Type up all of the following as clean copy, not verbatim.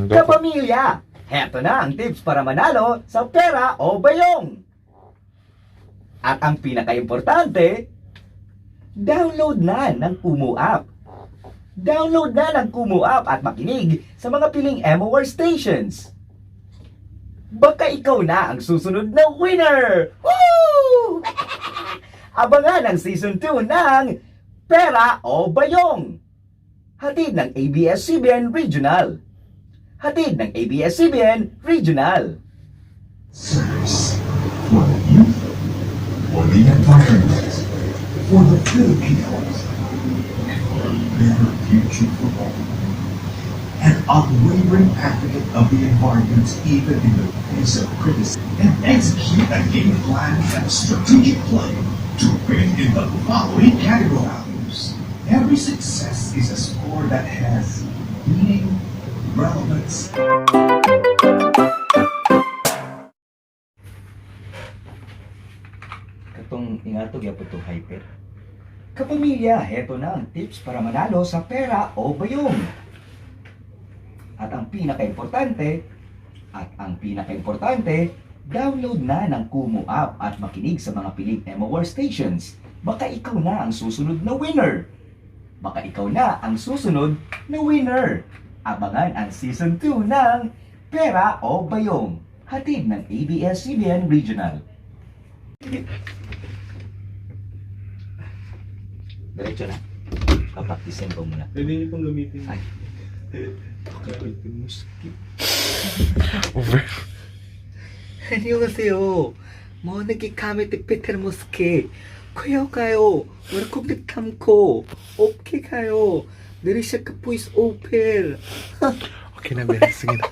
Kapamilya, heto na ang tips para manalo sa pera o bayong. At ang pinaka-importante, download na ng Kumu app. Download na ng Kumu app at makinig sa mga piling MOR stations. Baka ikaw na ang susunod na winner! Woo! Abangan ang Season 2 ng Pera o Bayong. Hatid ng ABS-CBN Regional. Hatid ng ABS-CBN Regional. Service for the youth, for the environment, for the Filipinos, and for a better future for all. An unwavering advocate of the environment even in the face of criticism, and execute a game plan and strategic plan to win in the following categories. Every success is a score that has meaning, relevance. Katong ingatog ya po itong hyper. Kapamilya, heto na ang tips para manalo sa pera o bayong. At ang pinaka-importante, download na ng Kumu app at makinig sa mga piling MOR stations. Baka ikaw na ang susunod na winner. Baka ikaw na ang susunod na winner. Abangan ang Season 2 ng Pera o Bayong. Hatid ng ABS-CBN Regional. Diretso na. Papaktisin ko muna. Pwede niyo pong gamitin. Ay. Gamitin mo skip. Over. 안녕하세요. 뭐 느끼감이 피터 모스케 커요 가요 월컵 탐코 오케이 가요 느리샤카 보이스 오펠 Okay na, Bea. Sige na.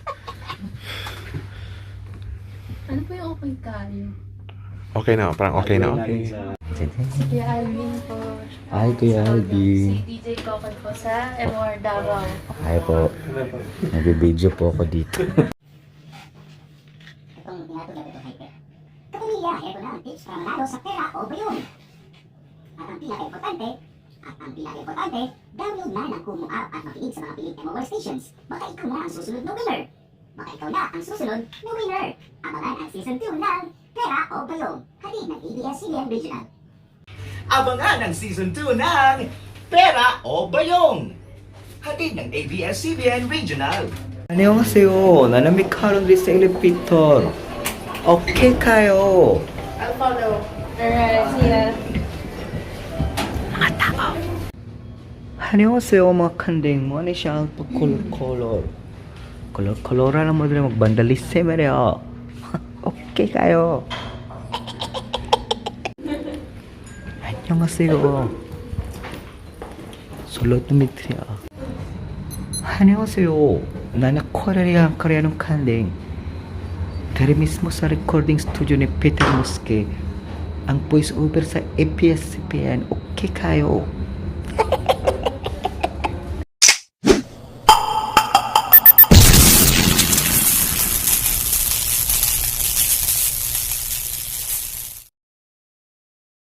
Ano po yung okay kayo? Okay na, parang okay na, okay. Si Kuya Alvin po. Hi, Kuya Alvin. Si DJ Kokoy po sa MOR Davao. Hi po. Nag-video po ako dito. Itong tinatog na ito hyper. Kapamilya, heto na ang tips para manalo sa pera o bayong. At ang pinaka-importante, download na ng Kumu app at makinig sa mga piling MOR stations. Baka ikaw na ang susunod na winner. Abangan ang Season 2 ng Pera o Bayong. Hatid ng ABS-CBN Regional. Abangan ang Season 2 ng Pera o Bayong. Hatid ng ABS-CBN Regional. 안녕하세요. 나는 미카론리 셀리피터. 오케이 가요. I'll follow. Alright, see ya. 안녕하세요 mga kanding. Mo ni siya ang color na mo din magbandalisme rin. 오케이 가요. 안녕하세요. 솔로 드미트리야. 안녕하세요. 나는 코리아는 칸딩. Dari mismo sa recording studio ni Peter Mosque. Ang voice over sa ABS-CBN. Okay kayo.